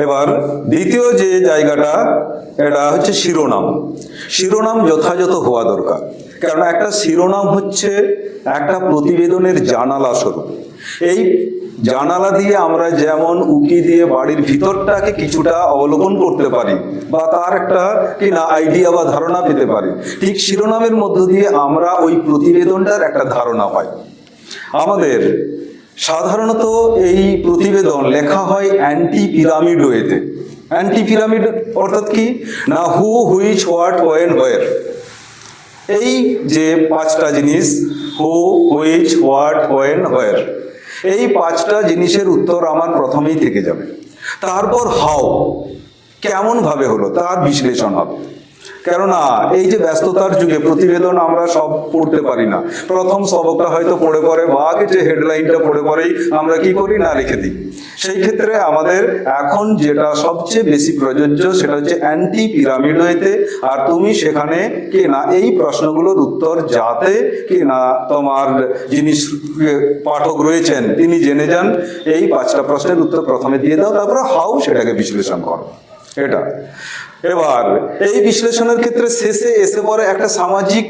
এবার দ্বিতীয় যে জায়গাটা, এটা হচ্ছে শিরোনাম। শিরোনাম যথাযথ হওয়া দরকার, কারণ একটা শিরোনাম হচ্ছে একটা প্রতিবেদনের জানালা স্বরূপ। এই জানালা দিয়ে আমরা যেমন উকি দিয়ে বাড়ির ভিতরটাকে কিছুটা অবলোকন করতে পারি বা তার একটা কিনা আইডিয়া বা ধারণা পেতে পারি, ঠিক শিরোনামের মধ্য দিয়ে আমরা ওই প্রতিবেদনটার একটা ধারণা পাই। আমাদের সাধারণত এই প্রতিবেদন লেখা হয় অ্যান্টি পিরামিড ওয়েতে। অ্যান্টি পিরামিড অর্থাৎ কি না, হু, হুইচ, হোয়াট, হোয়েন, হোয়ার, এই যে পাঁচটা জিনিস, হু, হুইচ, হোয়াট, হোয়েন, হোয়ার, এই পাঁচটা জিনিসের উত্তর আমার প্রথমেই থেকে যাবে। তারপর হাউ, কেমন ভাবে হলো তার বিশ্লেষণ হবে। কেননা এই যে ব্যস্ততার যুগে প্রতিবেদন আমরা সব পড়তে পারি না, প্রথম সবকটা হয়তো পড়ে পড়ে বা যে হেডলাইনটা পড়ে পড়েই আমরা কি করি না, লিখে দিই। সেই ক্ষেত্রে আমাদের এখন যেটা সবচেয়ে বেশি প্রযোজ্য সেটা হচ্ছে অ্যান্টি পিরামিড ওয়েতে। আর তুমি সেখানে কি না এই প্রশ্নগুলোর উত্তর যাতে কি না তোমার যিনি পাঠক রয়েছেন তিনি জেনে যান, এই পাঁচটা প্রশ্নের উত্তর প্রথমে দিয়ে দাও, তারপরে হাউ সেটাকে বিশ্লেষণ করো। এটা এবার এই বিশ্লেষণের ক্ষেত্রে শেষে এসে পড়ে একটা সামাজিক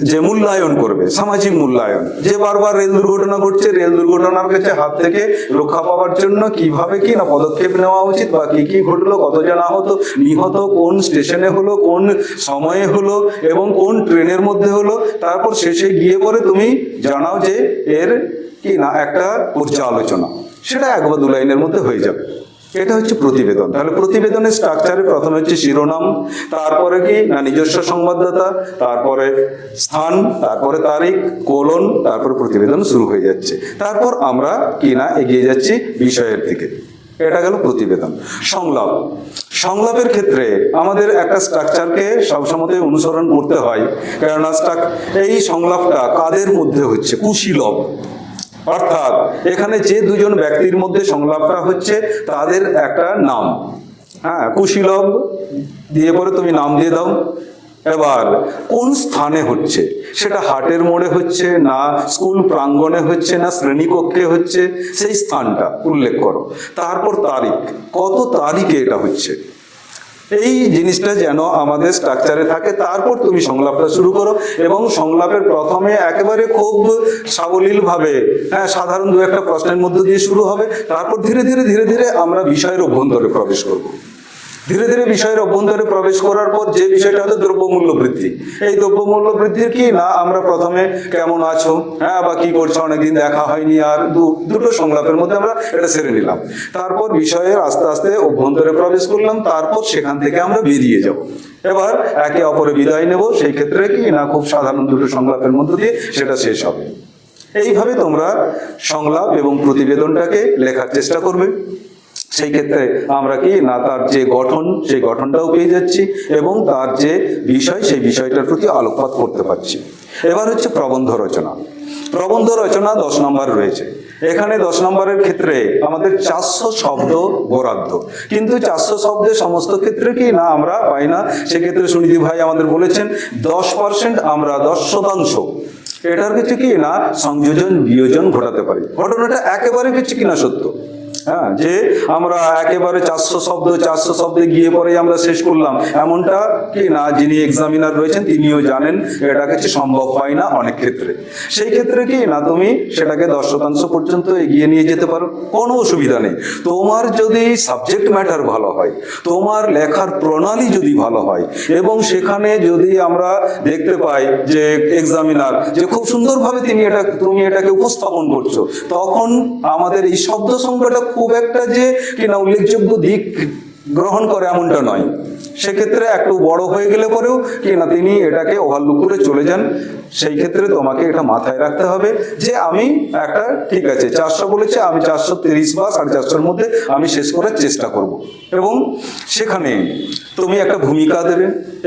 যে মূল্যায়ন করবে, সামাজিক মূল্যায়ন, যে বারবার রেল দুর্ঘটনা ঘটছে, রেল দুর্ঘটনার কাছে হাত থেকে রক্ষা পাওয়ার জন্য কিভাবে কি না পদক্ষেপ নেওয়া উচিত বা কি কি ঘটলো, কতজন আহত, নিহত কোন স্টেশনে হলো, কোন সময়ে হলো এবং কোন ট্রেনের মধ্যে হলো। তারপর শেষে গিয়ে পরে তুমি জানাও যে এর কি না একটা পর্যালোচনা, সেটা এক বা দু লাইনের মধ্যে হয়ে যাবে। এটা হচ্ছে প্রতিবেদন। তাহলে প্রতিবেদনের স্ট্রাকচারে প্রথমে হচ্ছে শিরোনাম, তারপরে কি না নিজস্ব সংবাদদাতা, তারপরে স্থান, তারপরে তারিখ, কোলন, তারপরে প্রতিবেদন শুরু হয়ে যাচ্ছে। তারপর আমরা কি না এগিয়ে যাচ্ছি বিষয়ের দিকে। এটা গেল প্রতিবেদন। সংলাপ, সংলাপের ক্ষেত্রে আমাদের একটা স্ট্রাকচারকে সবসময় অনুসরণ করতে হয়, কেননা এই সংলাপটা কাদের মধ্যে হচ্ছে, কুশীলব, অর্থাৎ এখানে যে দুজন ব্যক্তির মধ্যে সংলাপটা হচ্ছে তাদের একটা নাম, হ্যাঁ, কুশীলব দিয়ে পরে তুমি নাম দিয়ে দাও। এবার কোন স্থানে হচ্ছে, সেটা হাটের মোড়ে হচ্ছে না স্কুল প্রাঙ্গণে হচ্ছে না শ্রেণীকক্ষে হচ্ছে, সেই স্থানটা উল্লেখ করো। তারপর তারিখ, কত তারিখে এটা হচ্ছে, এই জিনিসটা যেন আমাদের স্ট্রাকচারে থাকে। তারপর তুমি সংলাপটা শুরু করো এবং সংলাপের প্রথমে একেবারে খুব সাবলীল ভাবে সাধারণ দু একটা প্রশ্নের মধ্যে দিয়ে শুরু হবে। তারপর ধীরে ধীরে ধীরে ধীরে আমরা বিষয়ের অভ্যন্তরে প্রবেশ করব। ধীরে ধীরে বিষয়ের অভ্যন্তরে প্রবেশ করার পর যে বিষয়টা হচ্ছে দ্রব্যমূল্য বৃদ্ধি, এই দ্রব্যমূল্য বৃদ্ধির কি না আমরা প্রথমে কেমন আছো, হ্যাঁ, বা কি করছো, অনেকদিন দেখা হয়নি, আর দুটো সংলাপের মধ্যে আমরা এটা সেরে নিলাম। তারপর বিষয়ের আস্তে আস্তে অভ্যন্তরে প্রবেশ করলাম, তারপর সেখান থেকে আমরা বেরিয়ে যাব। এবার একে অপরে বিদায় নেব, সেই ক্ষেত্রে কি না খুব সাধারণ দুটো সংলাপের মধ্য দিয়ে সেটা শেষ হবে। এইভাবে তোমরা সংলাপ এবং প্রতিবেদনটাকে লেখার চেষ্টা করবে। সেই ক্ষেত্রে আমরা কি না তার যে গঠন, সেই গঠনটাও পেয়ে যাচ্ছি এবং তার যে বিষয়, সেই বিষয়টার প্রতি আলোকপাত করতে পারছি। এবার হচ্ছে প্রবন্ধ রচনা। প্রবন্ধ রচনা 10 নম্বর রয়েছে। এখানে 10 নম্বরের ক্ষেত্রে আমাদের 400 শব্দ বরাদ্দ, কিন্তু 400 শব্দের সমস্ত ক্ষেত্রে কি না আমরা পাই না। সেক্ষেত্রে সুনীতি ভাই আমাদের বলেছেন 10% আমরা 10% এটার কিছু কি না সংযোজন বিয়োজন ঘটাতে পারি। ঘটনাটা একেবারে কিছু কিনা সত্য, হ্যাঁ, যে আমরা একেবারে 400 শব্দে গিয়ে পরে আমরা শেষ করলাম, এমনটা কি না যিনি এক্সামিনার রয়েছেন তিনিও জানেন এটা কিছু সম্ভব হয় না অনেক ক্ষেত্রে। সেই ক্ষেত্রে কি না তুমি সেটাকে 10% পর্যন্ত এগিয়ে নিয়ে যেতে পারো, কোনো অসুবিধা নেই। তোমার যদি সাবজেক্ট ম্যাটার ভালো হয়, তোমার লেখার প্রণালী যদি ভালো হয় এবং সেখানে যদি আমরা দেখতে পাই যে এক্সামিনার যে খুব সুন্দরভাবে তুমি এটাকে উপস্থাপন করছো, তখন আমাদের এই শব্দ সংখ্যাটা খুব একটা যে কিনা উল্লেখযোগ্য দিক গ্রহণ করে এমনটা নয়। সেক্ষেত্রে একটু বড় হয়ে গেলে পরেও কি না তিনি এটাকে ওভারলুক করে চলে যান। সেই ক্ষেত্রে তোমাকে এটা মাথায় রাখতে হবে যে আমি একটা ঠিক আছে 400 বলেছে, আমি 430 বা 450 মধ্যে আমি শেষ করার চেষ্টা করব। এবং সেখানে তুমি একটা ভূমিকা দেবে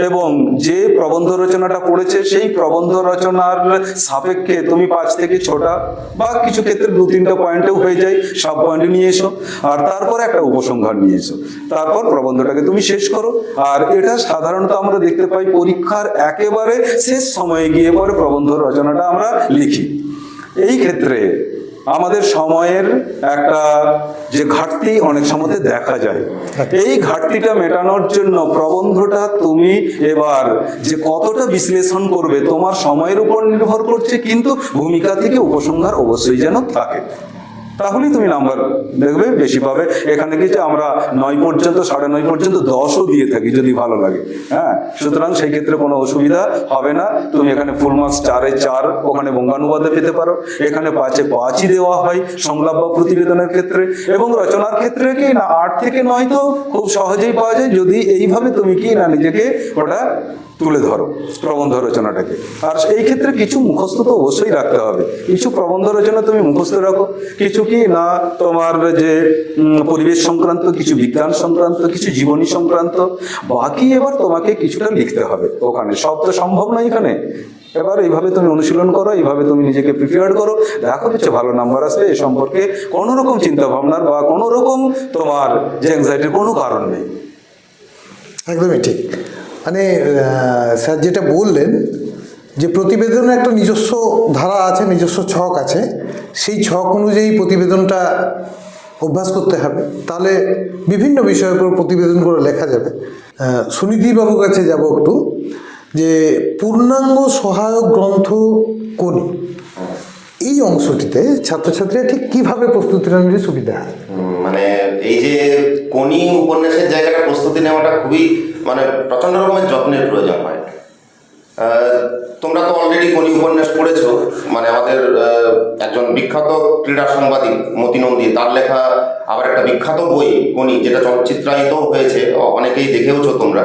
এবং যে প্রবন্ধ রচনাটা পড়েছে সেই প্রবন্ধ রচনার সাপেক্ষে তুমি 5 থেকে 6টা বা কিছু ক্ষেত্রে 2-3টা পয়েন্টেও হয়ে যায়, সব পয়েন্ট নিয়ে এসো আর তারপর একটা উপসংহার নিয়ে এসো, তারপর প্রবন্ধটাকে তুমি শেষ করো। আর এটা সাধারণত আমরা দেখতে পাই পরীক্ষার একেবারে শেষ সময়ে গিয়ে পরে প্রবন্ধ রচনাটা আমরা লিখি। এই ক্ষেত্রে আমাদের সময়ের একটা যে ঘাটতি অনেক সময় দেখা যায়, এই ঘাটতিটা মেটানোর জন্য প্রবন্ধটা তুমি এবার যে কতটা বিশ্লেষণ করবে তোমার সময়ের উপর নির্ভর করছে, কিন্তু ভূমিকা থেকে উপসংহার অবশ্যই যেন থাকে, তাহলেই তুমি নাম্বার দেখবে বেশি পাবে। এখানে কিছু আমরা 9 পর্যন্ত 9:30 পর্যন্ত 10ও দিয়ে থাকি যদি ভালো লাগে। হ্যাঁ, সুতরাং সেই ক্ষেত্রে কোনো অসুবিধা হবে না। তুমি এখানে ফুল মার্কস 4-এ 4 ওখানে বঙ্গানুবাদে পেতে পারো, এখানে 5-এ 5ই দেওয়া হয় সংলাপ বা প্রতিবেদনের ক্ষেত্রে, এবং রচনার ক্ষেত্রে কি না 8 থেকে 9 তো খুব সহজেই পাওয়া যায় যদি এইভাবে তুমি কি না নিজেকে ওটা তুলে ধরো প্রবন্ধ রচনাটাকে। আর এই ক্ষেত্রে কিছু মুখস্থ তো অবশ্যই রাখতে হবে, কিছু প্রবন্ধ রচনা তুমি মুখস্থ রাখো, কিছু কি না তোমার যে পরিবেশ সংক্রান্ত, কিছু বিজ্ঞান সংক্রান্ত, কিছু জীবনী সংক্রান্ত, বাকি এবার তোমাকে কিছুটা লিখতে হবে ওখানে, সব তো সম্ভব নয় এখানে। এবার এইভাবে তুমি অনুশীলন করো, এইভাবে তুমি নিজেকে প্রিপেয়ার করো, দেখো হচ্ছে ভালো নাম্বার আসবে। এ সম্পর্কে কোনো রকম চিন্তা ভাবনার বা কোনো রকম তোমার যে অ্যাংজাইটির কোনো কারণ নেই। একদমই ঠিক। মানে স্যার যেটা বললেন যে প্রতিবেদনের একটা নিজস্ব ধারা আছে, নিজস্ব ছক আছে, সেই ছক অনুযায়ী প্রতিবেদনটা অভ্যাস করতে হবে, তাহলে বিভিন্ন বিষয়ের উপর প্রতিবেদন করে লেখা যাবে। সুনীতিবাবুর কাছে যাব একটু, যে পূর্ণাঙ্গ সহায়ক গ্রন্থ কোনি, এই অংশটিতে ছাত্রছাত্রীরা ঠিক কীভাবে প্রস্তুতিটা নিলে সুবিধা হয়? মানে এই যে কোনি উপন্যাসের জায়গাটা প্রস্তুতি নেওয়াটা খুবই মানে প্রচণ্ড রকমের যত্নের প্রয়োজন হয়। তোমরা তো অলরেডি কোনি উপন্যাস পড়েছো, মানে আমাদের একজন বিখ্যাত ক্রীড়া সাংবাদিক মতি নন্দী, তার লেখা আবার একটা বিখ্যাত বই কোনি, যেটা চলচ্চিত্রায়িত হয়েছে, অনেকেই দেখেওছো তোমরা।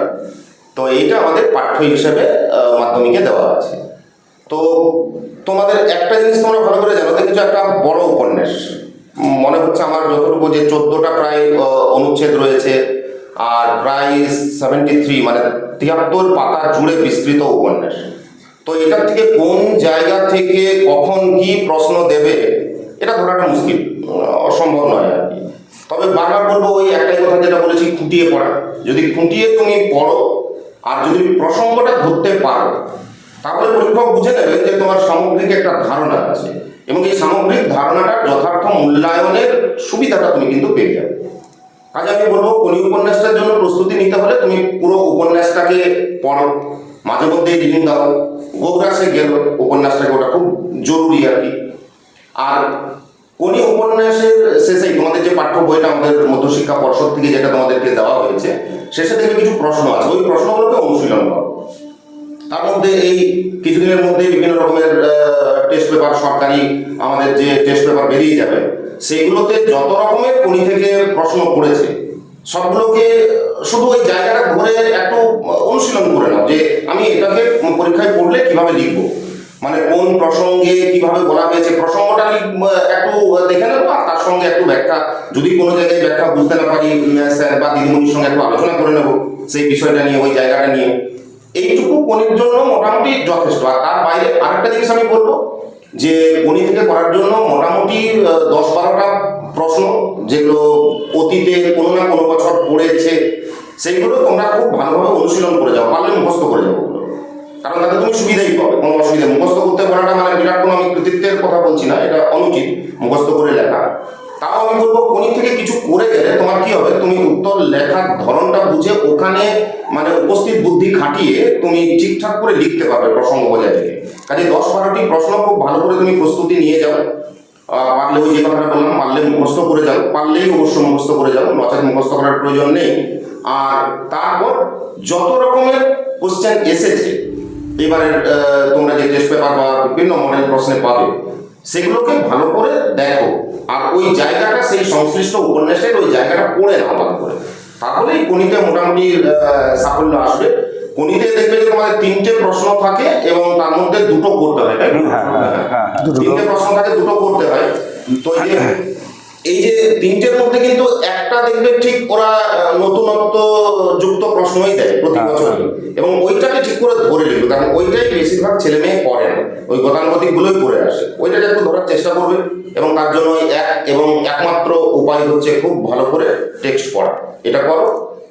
তো এইটা আমাদের পাঠ্য হিসেবে মাধ্যমিকে দেওয়া আছে। তো তোমাদের একটা জিনিস তোমরা ভালো করে জানো, দেখেছো একটা বড় উপন্যাস, মনে হচ্ছে আমার যতটুকু যে 14টা প্রায় অনুচ্ছেদ রয়েছে, আর প্রায় 73 মানে 73 পাতা জুড়ে বিস্তৃত উপন্যাস। তো এটার থেকে কোন জায়গা থেকে কখন কি প্রশ্ন দেবে এটা ধরাটা মুশকিল, অসম্ভব নয় আর কি। তবে বারবার বলবো ওই একটাই কথা যেটা বলেছি, খুঁটিয়ে পড়া। যদি খুঁটিয়ে তুমি পড়ো আর যদি প্রসঙ্গটা ধরতে পারো, তাহলে পরীক্ষক বুঝে নেবে যে তোমার সামগ্রিক একটা ধারণা আছে, এবং এই সামগ্রিক ধারণাটার যথার্থ মূল্যায়নের সুবিধাটা তুমি কিন্তু পেয়ে যাবে। কাজে আমি বলবো কোনি উপন্যাসটার জন্য প্রস্তুতি নিতে হলে তুমি পুরো উপন্যাসটাকে পড়ো, মাঝে মধ্যে রিডিং দাও, গোগ্রাসে গেল উপন্যাসটাকে, ওটা খুব জরুরি আর কি। আর কোনি উপন্যাসের শেষেই তোমাদের যে পাঠ্য বইটা আমাদের মধ্যশিক্ষা পর্ষদ থেকে যেটা তোমাদেরকে দেওয়া হয়েছে, শেষে থেকে কিছু প্রশ্ন আছে, ওই প্রশ্নগুলোকে অনুশীলন করো। তার মধ্যে এই কিছুদিনের মধ্যে বিভিন্ন রকমের টেস্ট পেপার, সরকারি আমাদের যে টেস্ট পেপার বেরিয়ে যাবে, সেগুলোতে যত রকমের কোনি থেকে প্রশ্ন পড়েছে সবগুলোকে শুধু ওই জায়গাটা ধরে একটু অনুশীলন করে নাও, যে আমি এটাকে পরীক্ষায় পড়লে কিভাবে লিখবো, মানে কোন প্রসঙ্গে কিভাবে বলা হয়েছে, প্রসঙ্গটা একটু দেখে নেবো, আর তার সঙ্গে একটু ব্যাখ্যা, যদি কোনো জায়গায় ব্যাখ্যা বুঝতে না পারি স্যার বা দিদিমণির সঙ্গে একটু আলোচনা করে নেবো সেই বিষয়টা নিয়ে, ওই জায়গাটা নিয়ে। এইটুকু কোনির জন্য মোটামুটি যথেষ্ট। আর তার বাইরে আরেকটা জিনিস আমি বলবো, যে কোনি থেকে করার জন্য মোটামুটি 10-12টা প্রশ্ন, যেগুলো অতীতে কোনো না কোনো বছর পড়েছে, সেইগুলো তোমরা খুব ভালোভাবে অনুশীলন করে যাও, পারলে মুখস্থ করে যাও ওগুলো, কারণ তাতে তুমি সুবিধাই পাবে, কোনো অসুবিধা। মুখস্থ করতে পারাটা মানে বিরাট কোনো আমি কৃতিত্বের কথা বলছি না, এটা অনুচিত মুখস্থ করে লেখা। তাও আমি বলবো কোনি থেকে কিছু করে গেলে তোমার কি হবে, তুমি উত্তর লেখার ধরনটা বুঝে ওখানে মানে উপস্থিত বুদ্ধি খাটিয়ে তুমি ঠিকঠাক করে লিখতে পারবে প্রসঙ্গ বজায় রেখে। কাজে 10-12টি প্রশ্ন খুব ভালো করে তুমি প্রস্তুতি নিয়ে যাও। পারলে ওই যে কথাটা বললাম, পারলে মুখস্থ করে যাও, পারলেই অবশ্য মুখস্থ করে যাও, নচেত মুখস্থ করার প্রয়োজন নেই। আর তারপর যত রকমের কোশ্চেন এসেছে এবারের তোমরা যে টেস্ট পেপার বা বিভিন্ন মডেল প্রশ্নে পাবে, সেগুলোকে ভালো করে দেখো, আর ওই জায়গাটা সেই সংশ্লিষ্ট উপন্যাসের ওই জায়গাটা পড়ে নাও ভালো করে, তাহলেই কোনিতে মোটামুটি সাফল্য আসবে। কোনিতে দেখবে যে তোমাদের 3টে প্রশ্ন থাকে এবং তার মধ্যে 2টো করতে হয়, তাই না? 3টে প্রশ্ন থাকে, 2টো করতে হয়। তো এই যে 3টের মধ্যে কিন্তু একটা দেখবে ঠিক ওরা নতুনত্ব যুক্ত প্রশ্নই দেয় প্রতি বছর, এবং ওইটাকে ঠিক করে ধরে লিখবে, কারণ ওইটাই বেশিরভাগ ছেলে মেয়ে করে না, ওই গতানুগতিক গুলোই করে আসে। ওইটাকে একটু ধরার চেষ্টা করবে, এবং তার জন্য একমাত্র উপায় হচ্ছে খুব ভালো করে টেক্সট পড়া। এটা করো,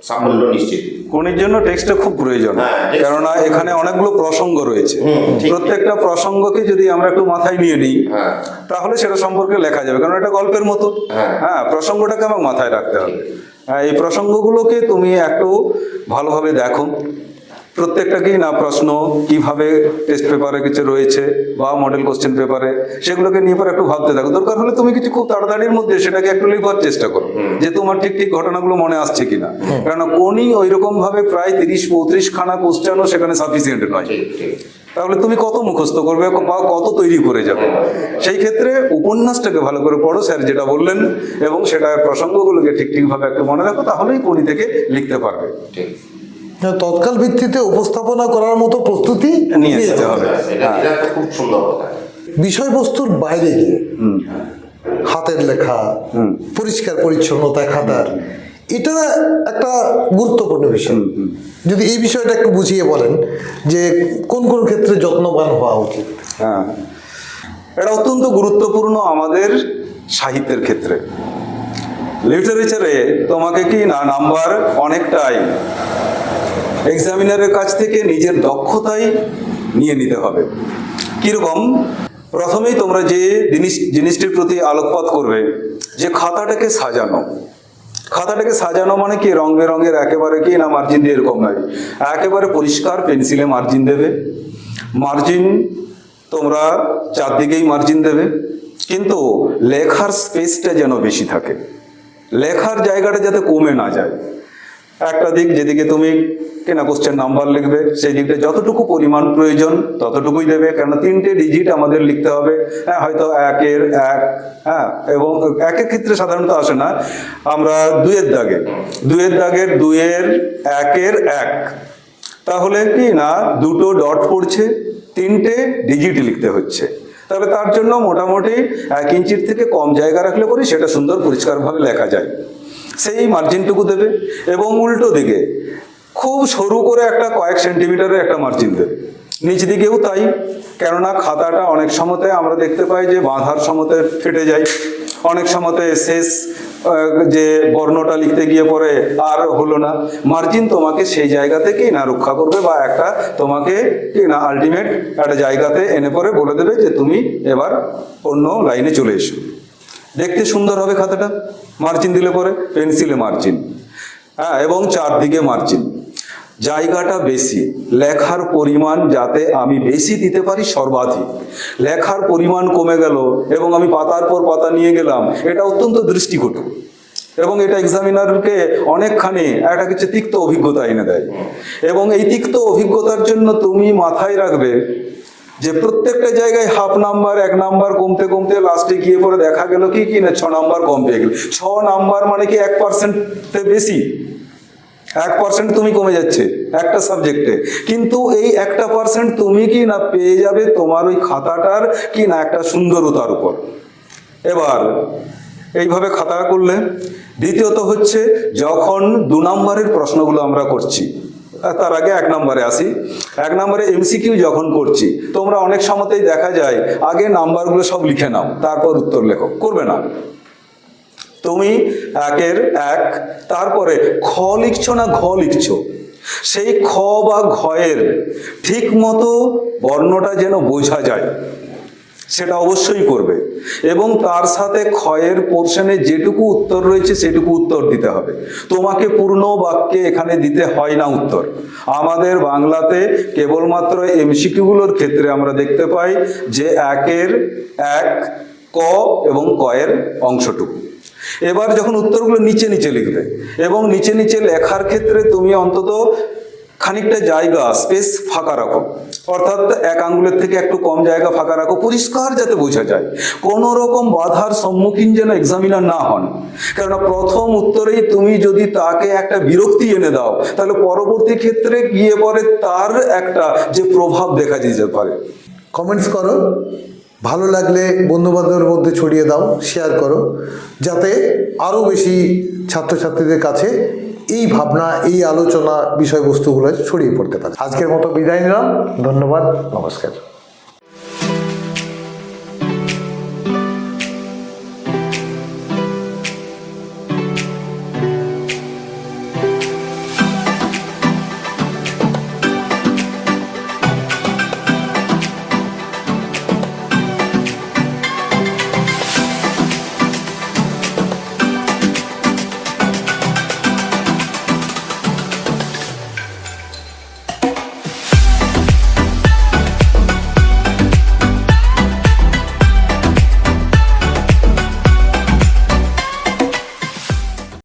সাফল্য নিশ্চিত। কোনির জন্য টেক্সটটা খুব প্রয়োজন, হ্যাঁ, text- কেননা এখানে অনেকগুলো প্রসঙ্গ রয়েছে। ঠিক। প্রত্যেকটা প্রসঙ্গকে যদি আমরা একটু মাথায় নিয়ে নিই, হ্যাঁ। তাহলে সেটা সম্পর্কে লেখা যাবে, কারণ এটা গল্পের মতো। হ্যাঁ। হ্যাঁ, প্রসঙ্গটাকে আমার মাথায় রাখতে হবে। হ্যাঁ, এই প্রসঙ্গগুলোকে তুমি একটু ভালোভাবে দেখো, প্রত্যেকটাকেই না প্রশ্ন কিভাবে টেস্ট পেপারে কিছু রয়েছে বা মডেল কোশ্চেন পেপারে, সেগুলোকে নিয়ে পরে একটু ভাবতে থাকো। দরকার হলে তুমি কিছু খুব তাড়াতাড়ির মধ্যে সেটাকে একটু লিখবার চেষ্টা করো, যে তোমার ঠিক ঠিক ঘটনাগুলো মনে আসছে কিনা। কারণ কোনই ওই রকম ভাবে প্রায় 30-35 খানা কোশ্চেনও সেখানে সাফিসিয়েন্ট নয়। ঠিক ঠিক। তাহলে তুমি কত মুখস্থ করবে বা কত তৈরি করে যাবে? সেই ক্ষেত্রে উপন্যাসটাকে ভালো করে পড়ো, স্যার যেটা বললেন, এবং সেটার প্রসঙ্গগুলোকে ঠিক ঠিকভাবে একটু মনে রাখো, তাহলেই কোনি থেকে লিখতে পারবে। ঠিক। তৎকাল ভিত্তিতে উপস্থাপনা করার মতো প্রস্তুতি নিয়ে যেতে হবে। এটা এটা একটা খুব সুন্দর কথা। বিষয়বস্তুর বাইরে গিয়ে হাতের লেখা, পরিষ্কার পরিচ্ছন্নতা খাতার, এটা একটা গুরুত্বপূর্ণ বিষয়। যদি এই বিষয়টা একটু বুঝিয়ে বলেন যে কোন কোন ক্ষেত্রে যত্নবান হওয়া উচিত। হ্যাঁ, এটা অত্যন্ত গুরুত্বপূর্ণ আমাদের সাহিত্যের ক্ষেত্রে। লিটারেচারে তোমাকে কি না নাম্বার অনেকটাই এক্সামিনারের কাছ থেকে নিজের দক্ষতাই নিয়ে নিতে হবে। কীরকম? প্রথমেই তোমরা যে জিনিসটির প্রতি আলোকপাত করবে, যে খাতাটাকে সাজানো। খাতাটাকে সাজানো মানে কি, রং বেরঙের একেবারে কি না মার্জিন দিয়ে এরকম নয়, একেবারে পরিষ্কার পেন্সিলে মার্জিন দেবে। মার্জিন তোমরা চারদিকেই মার্জিন দেবে, কিন্তু লেখার স্পেসটা যেন বেশি থাকে, লেখার জায়গাটা যাতে কমে না যায়। একটা দিক যেদিকে তুমি কেনা কোশ্চেন নাম্বার লিখবে, সেই দিকটা যতটুকু পরিমাণ প্রয়োজন ততটুকুই দেবে, কেন 3টে ডিজিট আমাদের লিখতে হবে। হ্যাঁ, হয়তো 1-এর 1, হ্যাঁ, এবং 1-এর ক্ষেত্রে সাধারণত আসে না, আমরা 2-এর দাগের 2-এর 1-এর 1, তাহলে কি না 2টো ডট পড়ছে, 3টে ডিজিট লিখতে হচ্ছে। তাহলে তার জন্য মোটামুটি 1 ইঞ্চির থেকে কম জায়গা রাখলে পরে সেটা সুন্দর পরিষ্কারভাবে লেখা যায়, সেই মার্জিনটুকু দেবে। এবং উল্টো দিকে খুব সরু করে একটা কয়েক সেন্টিমিটারের একটা মার্জিন দেবে, নিচ দিকেও তাই। কেননা খাতাটা অনেক সময়তে আমরা দেখতে পাই যে বাঁধার সময়তে ফেটে যায়, অনেক সময়তে শেষ যে বর্ণটা লিখতে গিয়ে পরে আর হলো না। মার্জিন তোমাকে সেই জায়গা থেকেই না রক্ষা করবে, বা একটা তোমাকে কি না আলটিমেট একটা জায়গাতে এনে পরে বলে দেবে যে তুমি এবার অন্য লাইনে চলে এসো। দেখতে সুন্দর হবে খাতাটা মার্জিন দিলে পরে, পেন্সিলে মার্জিন, হ্যাঁ, এবং চারদিকে মার্জিন। জায়গাটা বেশি, লেখার পরিমাণ যাতে আমি বেশি দিতে পারি, সর্বাধিক। লেখার পরিমাণ কমে গেল এবং আমি পাতার পর পাতা নিয়ে গেলাম, এটা অত্যন্ত দৃষ্টিকটু, এবং এটা এক্সামিনারকে অনেকখানি একটা কিছু তিক্ত অভিজ্ঞতা এনে দেয়। এবং এই তিক্ত অভিজ্ঞতার জন্য তুমি মাথায় রাখবে যে প্রত্যেকটা জায়গায় হাফ নাম্বার 1 নাম্বার কমতে কমতে লাস্টে গিয়ে পরে দেখা গেল কি না 6 নাম্বার কম পেয়ে গেল। 6 নাম্বার মানে কি 1% বেশি, 1% তুমি কমে যাচ্ছে একটা সাবজেক্টে, কিন্তু এই 1% তুমি কি না পেয়ে যাবে তোমার ওই খাতাটার কি না একটা সুন্দরতার উপর। এবার এইভাবে খাতা করলে। দ্বিতীয়ত হচ্ছে, যখন 2 নম্বরের প্রশ্নগুলো আমরা করছি, তার আগে 1 নম্বরে আসি। 1 নম্বরে এমসিকিউ যখন করছি, তোমরা অনেক সময়তেই দেখা যায় আগে নাম্বারগুলো সব লিখে নাও, তারপর উত্তর লেখো। করবে না, তুমি 1-এর 1, তারপরে খ লিখছো না ঘ লিখছো, সেই খ বা ঘয়ের ঠিক মতো বর্ণটা যেন বোঝা যায়, সেটা অবশ্যই করবে। এবং তার সাথে ক্ষয়ের পোর্শনে যেটুকু উত্তর রয়েছে সেটুকু উত্তর দিতে হবে। তোমাকে পূর্ণ বাক্যে এখানে দিতে হয় না উত্তর। আমাদের বাংলাতে কেবলমাত্র এমসিকিউগুলোর ক্ষেত্রে আমরা দেখতে পাই যে 1-এর 1 ক এবং কয়ের অংশটুকু। এবার যখন উত্তরগুলো নিচে নিচে লিখবে, এবং নিচে নিচে লেখার ক্ষেত্রে তুমি অন্তত খানিকটা জায়গা স্পেস ফাঁকা রাখো, অর্থাৎ 1 আঙ্গুলের থেকে একটু কম জায়গা ফাঁকা রাখো, পরিষ্কার যাতে বোঝা যায়, কোনো রকম বাধার সম্মুখীন যেন এক্সামিনার না হন। কেননা প্রথম উত্তরেই তুমি যদি তাকে একটা বিরক্তি এনে দাও, তাহলে পরবর্তী ক্ষেত্রে গিয়ে পরে তার একটা যে প্রভাব দেখা যেতে পারে। কমেন্টস করো, ভালো লাগলে বন্ধুবান্ধবের মধ্যে ছড়িয়ে দাও, শেয়ার করো, যাতে আরও বেশি ছাত্রছাত্রীদের কাছে এই ভাবনা, এই আলোচনা বিষয়বস্তুগুলো ছড়িয়ে পড়তে পারে। আজকের মতো বিদায় নিলাম, ধন্যবাদ, নমস্কার।